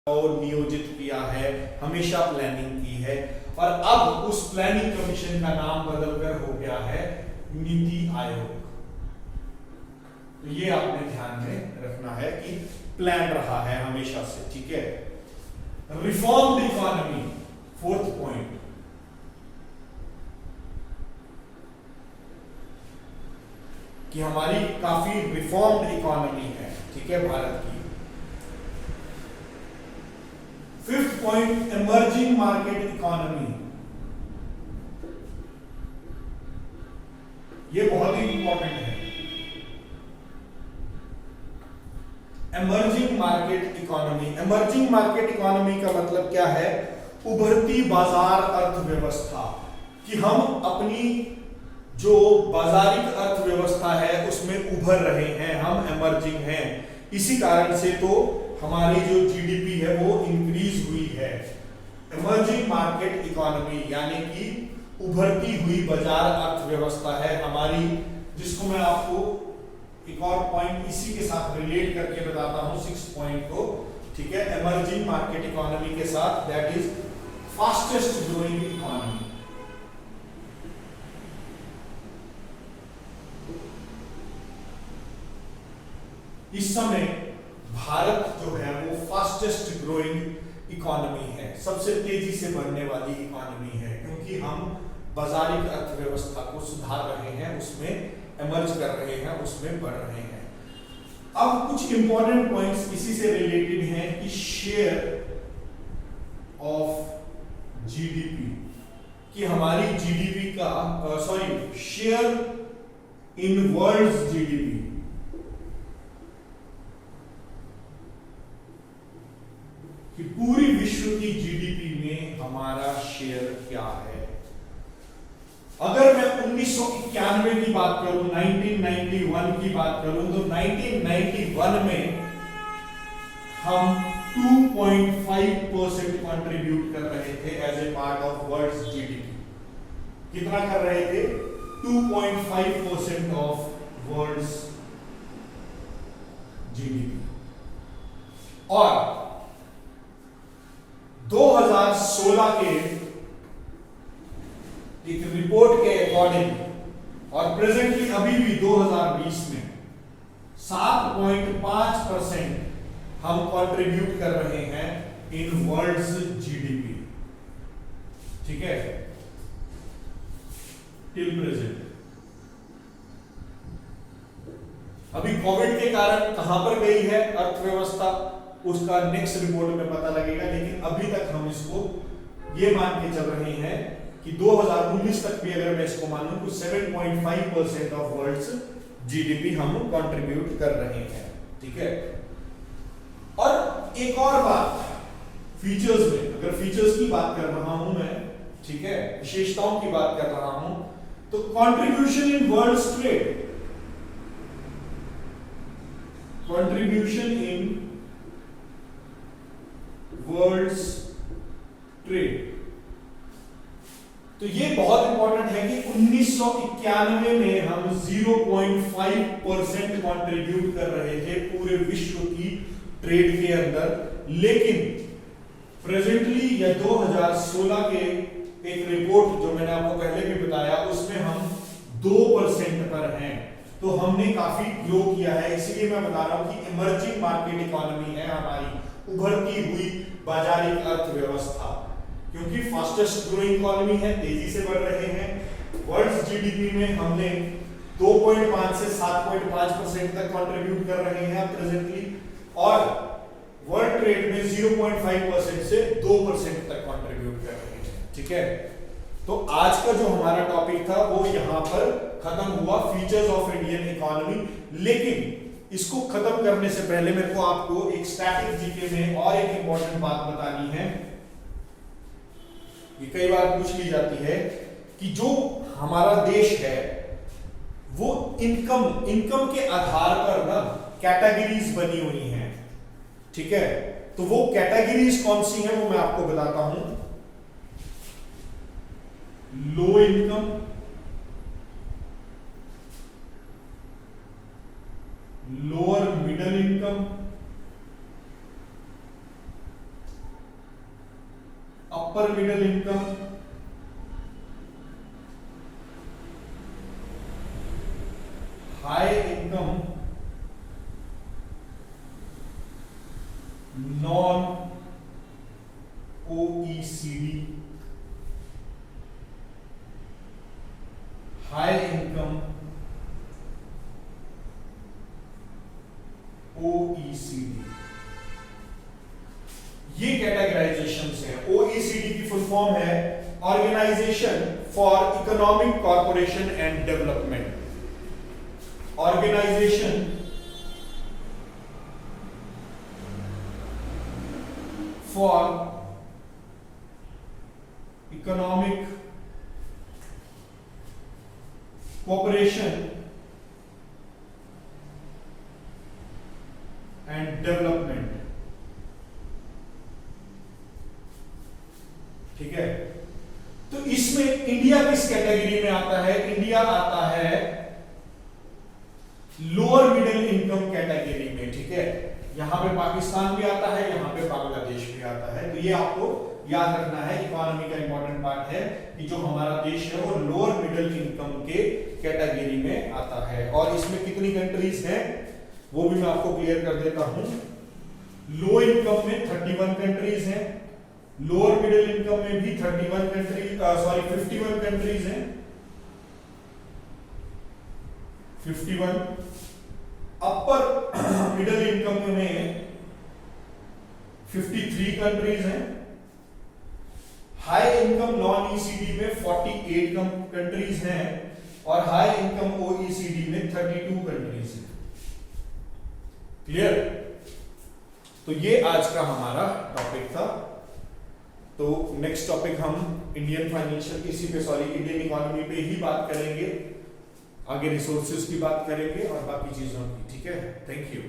और नियोजित किया है, हमेशा प्लानिंग की है, और अब उस प्लानिंग कमीशन का नाम बदलकर हो गया है नीति आयोग। तो ये आपने ध्यान में रखना है कि प्लान रहा है हमेशा से, ठीक है। रिफॉर्म्ड इकोनॉमी, फोर्थ पॉइंट, कि हमारी काफी रिफॉर्म्ड इकोनॉमी है, ठीक है, भारत की। Fifth point, emerging market economy, ये बहुत ही इंपॉर्टेंट है। Emerging market economy, emerging market economy का मतलब क्या है? उभरती बाजार अर्थव्यवस्था, कि हम अपनी जो बाजारिक अर्थव्यवस्था है उसमें उभर रहे हैं, हम इमर्जिंग हैं। इसी कारण से तो हमारी जो जीडीपी है वो इंक्रीज हुई है। इमर्जिंग मार्केट इकोनॉमी यानी कि उभरती हुई बाजार अर्थव्यवस्था है हमारी, जिसको मैं आपको एक और पॉइंट इसी के साथ रिलेट करके बताता हूं, 6 पॉइंट को, ठीक है। इमर्जिंग मार्केट इकोनॉमी के साथ, that is fastest growing economy. इस समय भारत जो है वो फास्टेस्ट ग्रोइंग इकोनॉमी है, सबसे तेजी से बढ़ने वाली इकोनॉमी है, क्योंकि हम बाजारिक अर्थव्यवस्था को सुधार रहे हैं, उसमें इमर्ज कर रहे हैं, उसमें बढ़ रहे हैं। अब कुछ इंपॉर्टेंट पॉइंट्स इसी से रिलेटेड हैं कि शेयर ऑफ जीडीपी, कि हमारी जीडीपी का शेयर इन वर्ल्ड जीडीपी, कि पूरी विश्व की जीडीपी में हमारा शेयर क्या है। अगर मैं 1991 की बात करूं, 1991 की बात करूं, तो 1991 में हम 2.5% कंट्रीब्यूट कर रहे थे as a part of world GDP. कितना कर रहे थे? 2.5% ऑफ वर्ल्ड जीडीपी। और 2016 के एक रिपोर्ट के अकॉर्डिंग, और प्रेजेंटली अभी भी 2020 में 7.5% हम कंट्रीब्यूट कर रहे हैं इन वर्ल्ड्स जीडीपी, ठीक है, टिल प्रेजेंट। अभी कोविड के कारण कहां पर गई है अर्थव्यवस्था, उसका नेक्स्ट रिपोर्ट में पता लगेगा, लेकिन अभी तक हम इसको ये मान के चल रहे हैं कि 2019 तक भी अगर मैं इसको मानूं तो 7.5% ऑफ वर्ल्ड्स जीडीपी हम कंट्रीब्यूट कर रहे हैं, ठीक है। और एक और बात, फीचर्स में, अगर फीचर्स की बात कर रहा हूं मैं, ठीक है, विशेषताओं की बात कर रहा हूं, तो contribution in world trade, contribution in world trade, तो ये बहुत इंपॉर्टेंट है कि 1991 में हम 0.5% कंट्रीब्यूट कर रहे थे पूरे विश्व की ट्रेड के अंदर, लेकिन प्रेजेंटली या 2016 के एक रिपोर्ट जो मैंने आपको पहले भी बताया, उसमें हम 2% पर हैं। तो हमने काफी ग्रो किया है, इसलिए मैं बता रहा हूं कि इमर्जिंग मार्केट इकोनॉमी है हमारी, उभरती हुई बाजारिक अर्थव्यवस्था, क्योंकि फास्टेस्ट ग्रोइंग इकोनॉमी है, तेजी से बढ़ रहे हैं। वर्ल्ड जीडीपी में हमने 2.5 से 7.5% तक कंट्रीब्यूट कर रहे हैं प्रेजेंटली, और वर्ल्ड ट्रेड में 0.5% से 2% तक कंट्रीब्यूट कर रहे हैं, ठीक है। तो आज का जो हमारा टॉपिक था वो यहां पर खत्म हुआ, फीचर्स ऑफ इंडियन इकोनॉमी। लेकिन इसको खत्म करने से पहले मेरे को आपको एक स्टैटिक जीके में और एक इंपॉर्टेंट बात बतानी है। ये कई बार पूछ ली जाती है कि जो हमारा देश है वो इनकम के आधार पर ना कैटेगरीज बनी हुई हैं, ठीक है। तो वो कैटेगरीज कौन सी हैं वो मैं आपको बताता हूं। Low income, lower middle income, upper middle income, high income, non OECD, high income OECD, ये कैटेगराइजेशन है। OECD की फुल फॉर्म है organisation for economic corporation and development. Organisation for economic corporation and development. ठीक है, तो इसमें India किस category में आता है? इंडिया आता है लोअर मिडिल इनकम कैटेगरी में। ठीक है, यहां पे पाकिस्तान भी आता है, यहां पे बांग्लादेश भी आता है। तो ये आपको याद रखना है, इकोनॉमी का इंपॉर्टेंट पार्ट है कि जो हमारा देश है वो लोअर मिडिल इनकम के कैटेगरी में आता है। और इसमें कितनी कंट्रीज हैं वो भी मैं आपको क्लियर कर देता हूं। लो इनकम में 31 कंट्रीज हैं, लोअर मिडिल इनकम में भी 31 कंट्रीज, सॉरी 51 कंट्रीज हैं, 51। अपर मिडिल इनकम में 53 कंट्रीज हैं, हाई इनकम नॉन ईसीडी में 48 कंट्रीज हैं और हाई इनकम ओईसीडी में 32 कंट्रीज हैं। क्लियर? तो ये आज का हमारा टॉपिक था। तो नेक्स्ट टॉपिक हम इंडियन फाइनेंशियल इंडियन इकोनॉमी पे ही बात करेंगे, आगे रिसोर्सेज की बात करेंगे और बाकी चीजों की। ठीक है, थैंक यू।